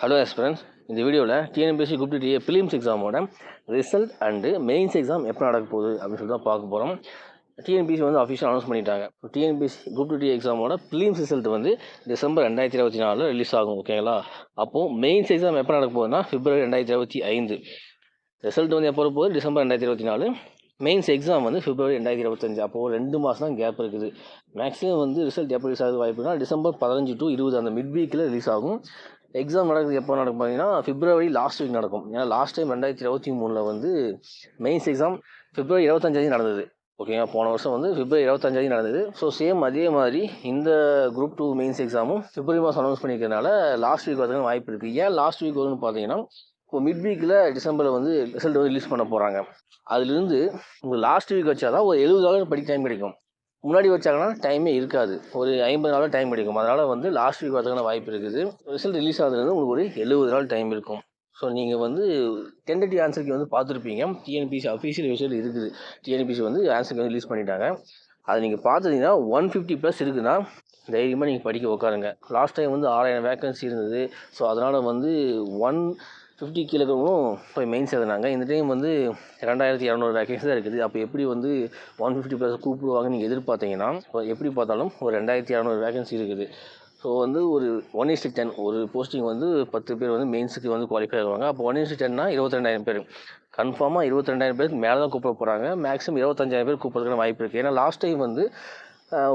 Hello aspirants, இந்த வீடியோவில் TNPSC group D prelims எக்ஸாமோட ரிசல்ட் அண்டு மெயின்ஸ் எக்ஸாம் எப்போ நடக்க போகுது அப்படின்னு சொல்லி தான் பார்க்க போகிறோம். டிஎன்பிஎஸ்சி வந்து அஃபிஷியல் அனௌன்ஸ் பண்ணிட்டாங்க. டிஎன்பிஎஸ்சி குரூப் டி எக்ஸாமோட ஃபிலிம்ஸ் ரிசல்ட் வந்து டிசம்பர் 2024 ரிலீஸ் ஆகும். ஓகேங்களா? அப்போது மெயின்ஸ் எக்ஸாம் எப்போ நடக்க போகுதுன்னா பிப்ரவரி 2025. ரிசல்ட் வந்து எப்போ போகுது? டிசம்பர் 2024. மெயின்ஸ் எக்ஸாம் வந்து பிப்ரவரி 2025. அப்போது 2 மாதம் தான் கேப் இருக்குது. மேக்ஸிமம் வந்து ரிசல்ட் எப்போ ரிலீஸ் ஆகுது வாய்ப்புனா டிசம்பர் 15 to 20 அந்த மிட் வீக்கில் ரிலீஸ் ஆகும். எக்ஸாம் நடக்குது எப்போ நடக்கும் பார்த்தீங்கன்னா பிப்ரவரி லாஸ்ட் வீக் நடக்கும். ஏன்னா லாஸ்ட் டைம் 2023 வந்து மெயின்ஸ் எக்ஸாம் பிப்ரவரி 25 நடந்தது. ஓகேங்களா? போன வருஷம் வந்து பிப்ரவரி 25 நடந்தது. ஸோ சேம் அதே மாதிரி இந்த குரூப் 2 மெயின்ஸ் எக்ஸாமும் பிப்ரவரி மாதம் அனௌன்ஸ் பண்ணிக்கிறதுனால லாஸ்ட் வீக் வரதுக்கு வாய்ப்பு இருக்குது. ஏன் லாஸ்ட் வீக் வரும்னு பார்த்தீங்கன்னா, இப்போ மிட் வீக்கில் டிசம்பரில் வந்து ரிசல்ட் வந்து ரிலீஸ் பண்ண போகிறாங்க. அதுலேருந்து உங்களுக்கு லாஸ்ட் வீக் வச்சா தான் ஒரு 70 நாள் படிக்க டைம் கிடைக்கும். முன்னாடி வச்சாங்கன்னா டைமே இருக்காது, ஒரு 50 நாள் டைம் கிடைக்கும். அதனால் வந்து லாஸ்ட் வீக் வரதுக்கான வாய்ப்பு இருக்குது. ரிசல்ட் ரிலீஸ் ஆகுதுலேருந்து உங்களுக்கு ஒரு 70 நாள் டைம் இருக்கும். ஸோ நீங்கள் வந்து டென்டேட்டிவ் ஆன்சருக்கு வந்து பார்த்துருப்பீங்க. டிஎன்பிஎஸ்சி அஃபீஷியல் வெப்சைட் இருக்குது. டிஎன்பிஎஸ்சி வந்து ஆன்சருக்கு வந்து ரிலீஸ் பண்ணிட்டாங்க. அதை நீங்கள் பார்த்துட்டிங்கன்னா 150+ இருக்குதுன்னா தைரியமாக நீங்கள் படிக்க உட்காருங்க. லாஸ்ட் டைம் வந்து 6000 வேக்கன்சி இருந்தது. ஸோ அதனால் வந்து 150 கீழே போய் மெயின்ஸ் எழுதினாங்க. இந்த டைம் வந்து 2200 வேக்கன்சி தான் இருக்குது. அப்போ எப்படி வந்து 150+ கூப்பிடுவாங்க நீங்கள் எதிர்பார்த்தீங்கன்னா, எப்படி பார்த்தாலும் ஒரு 2200 வேக்கன்சி இருக்குது. ஸோ வந்து ஒரு 1:10 ஒரு போஸ்டிங் வந்து 10 பேர் வந்து மெயின்ஸுக்கு வந்து குவாலிஃபை ஆகுவாங்க. அப்போ 1:10னா 22,000 பேர். கன்ஃபார்மாக 22,000 பேருக்கு மேலே தான் கூப்பிட போகிறாங்க. மேக்ஸிமம் 25,000 பேர் கூப்பிட்றதுக்கான வாய்ப்பு இருக்குது. ஏன்னா லாஸ்ட் டைம் வந்து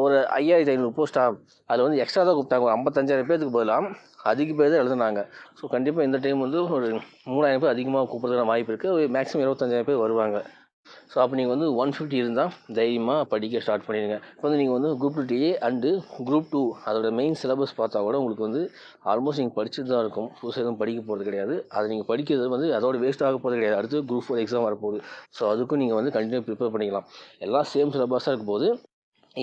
ஒரு 5500 போஸ்ட்டாக அதில் வந்து எக்ஸ்ட்ரா தான் கூப்பிட்டாங்க. ஒரு 55,000 பேருக்கு பதிலாக அதிக பேர் தான் எழுதுனாங்க. ஸோ கண்டிப்பாக இந்த டைம் வந்து ஒரு 3000 பேர் அதிகமாக கூப்பிட்றதுக்கான வாய்ப்பு இருக்குது. மேக்ஸிமம் 25,000 பேர் வருவாங்க. ஸோ அப்போ நீங்கள் வந்து 150 இருந்தால் தைரியமாக படிக்க ஸ்டார்ட் பண்ணிடுங்க. இப்போ வந்து நீங்கள் வந்து குரூப் 2 அண்டு குரூப் 2 அதோட மெயின் சிலபஸ் பார்த்தா கூட உங்களுக்கு வந்து ஆல்மோஸ்ட் நீங்கள் படிச்சுட்டு தான் இருக்கும். புதுசாக எதுவும் படிக்க போகிறது கிடையாது. அது நீங்கள் படிக்கிறது வந்து அதோட வேஸ்ட் ஆக போகிறது கிடையாது. அடுத்து குரூப் 4 எக்ஸாம் வரப்போகுது. ஸோ அதுக்கும் நீங்கள் வந்து கண்டினியூ ப்ரிப்பேர் பண்ணிக்கலாம். எல்லாம் சேம் சிலபஸாக இருக்கும் போது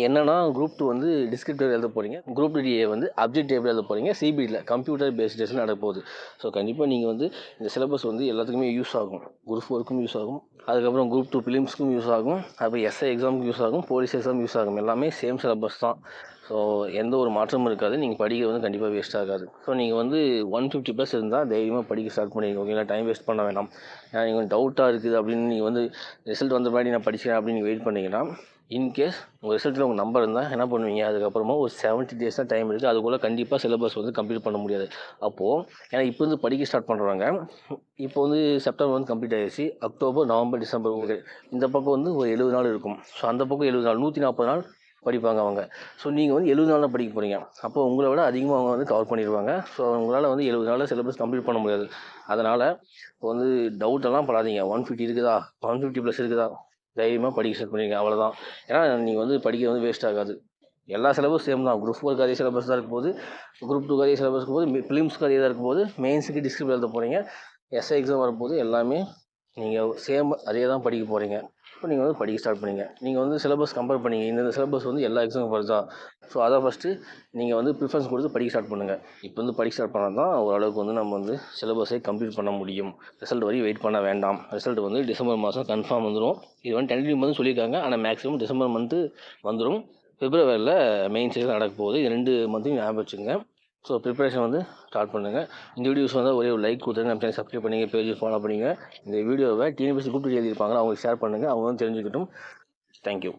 என்னென்னா, குரூப் 2 வந்து டிஸ்கிரிப்டிவ் எழுத போகிறீங்க, குரூப் 2 வந்து அப்ஜெக்டிவ் எழுத போகிறீங்க, சிபிடியில் கம்ப்யூட்டர் பேஸ்ட் டெஸ்ட் நடக்க போகுது. ஸோ கண்டிப்பாக நீங்கள் வந்து இந்த சிலபஸ் வந்து எல்லாத்துக்குமே யூஸ் ஆகும். குரூப் 4க்கும் யூஸ் ஆகும், அதுக்கப்புறம் குரூப் 2 ஃபிலிம்ஸ்க்கும் யூஸ் ஆகும், அப்புறம் எஸ்ஐ எக்ஸாமுக்கு யூஸ் ஆகும், போலீஸ் எக்ஸாம் யூஸ் ஆகும். எல்லாமே சேம் சிலபஸ் தான். ஸோ எந்த ஒரு மாற்றமும் இருக்காது. நீங்கள் படிக்கிறது வந்து கண்டிப்பாக வேஸ்ட் ஆகாது. ஸோ நீங்கள் வந்து 150+ இருந்தால் தைரியமாக படிக்க ஸ்டார்ட் பண்ணிடுங்க. ஓகேங்களா? டைம் வேஸ்ட் பண்ண வேண்டாம். ஏன்னா நீங்கள் டவுட்டாக இருக்குது அப்படின்னு நீங்கள் வந்து ரிசல்ட் வந்த மாதிரி நான் படிக்கிறேன் அப்படின்னு நீங்கள் வெயிட் பண்ணிங்கன்னா, இன்கேஸ் உங்கள் ரிசல்ட்டில் உங்கள் நம்பர் இருந்தால் என்ன பண்ணுவீங்க? அதுக்கப்புறமா ஒரு 70 days தான் டைம் இருக்குது. அதுக்குள்ளே கண்டிப்பாக சிலபஸ் வந்து கம்ப்ளீட் பண்ண முடியாது. அப்போது ஏன்னா இப்போ வந்து படிக்க ஸ்டார்ட் பண்ணுறாங்க. இப்போ வந்து செப்டம்பர் வந்து கம்ப்ளீட் ஆகிடுச்சு. அக்டோபர், நவம்பர், டிசம்பர் இந்த பக்கம் வந்து ஒரு 70 நாள் இருக்கும். ஸோ அந்த பக்கம் 70 நாள் 140 நாள் படிப்பாங்க அவங்க. ஸோ நீங்கள் வந்து 70 நாள் தான் படிக்க போகிறீங்க. அப்போ உங்களை விட அதிகமாக அவங்க வந்து கவர் பண்ணிடுவாங்க. ஸோ உங்களால் வந்து 70 நாளில் சிலபஸ் கம்ப்ளீட் பண்ண முடியாது. அதனால் இப்போ வந்து டவுட்டெல்லாம் படாதீங்க. 150 இருக்குதா, 150+ இருக்குதா, தைரியமாக படிக்க ஸ்டார்ட் பண்ணிடுங்க. அவ்வளோதான். ஏன்னா நீங்கள் வந்து படிக்கிறது வந்து வேஸ்ட் ஆகாது. எல்லா சிலபஸ் சேம் தான். குரூப் 4க்கு அதே சிலபஸ் தான் இருக்கும் போது, குரூப் 2க்கு அதே சிலபஸ் இருக்கும் போது, ஃபிலிம்ஸ்க்கு அதே தான் இருக்கும் போது, மெயின்ஸுக்கு டிஸ்கிரிப்ட் எழுத போகிறீங்க, எஸ்ஐ எக்ஸாம் வரும்போது எல்லாமே நீங்கள் சேம் அதே தான் படிக்க போகிறீங்க. இப்போ நீங்கள் வந்து படிக்க ஸ்டார்ட் பண்ணிங்க. நீங்கள் வந்து சிலபஸ் கம்பேர் பண்ணிங்க. இந்த சிலபஸ் வந்து எல்லா எக்ஸாமும் வருதா? ஸோ அதை ஃபஸ்ட்டு நீங்கள் வந்து ப்ரிஃபரன்ஸ் கொடுத்து படிக்க ஸ்டார்ட் பண்ணுங்கள். இப்போ வந்து படிக்க ஸ்டார்ட் பண்ணால் தான் ஓரளவுக்கு வந்து நம்ம வந்து சிலபஸை கம்ப்ளீட் பண்ண முடியும். ரிசல்ட் வரையும் வெயிட் பண்ண வேண்டாம். ரிசல்ட் வந்து டிசம்பர் மாதம் கன்ஃபார்ம் வந்துடும். இது வந்து டென்டேட்டிவ் மந்த் சொல்லியிருக்காங்க. ஆனால் மேக்ஸிமம் டிசம்பர் மந்த்து வந்துடும். பிப்ரவரியில் மெயின் சீசன் நடக்க போகுது. இது 2 மந்த்தையும் ஞாபகம் வச்சுங்க. ஸோ ப்ரிப்பரேஷன் வந்து ஸ்டார்ட் பண்ணுங்கள். இந்த வீடியோஸ் வந்து ஒரே ஒரு லைக் கொடுத்துருங்க. நம்ம சேனல் சப்ஸ்கிரைப் பண்ணிங்க, பேஜ் ஃபாலோ பண்ணிங்க. இந்த வீடியோவை டிஎன்பிஎஸ்சி குரூப் 2 எழுதியிருப்பாங்க, அவங்களுக்கு ஷேர் பண்ணுங்கள். அவங்க வந்து தெரிஞ்சுக்கிட்டும். தேங்க்யூ.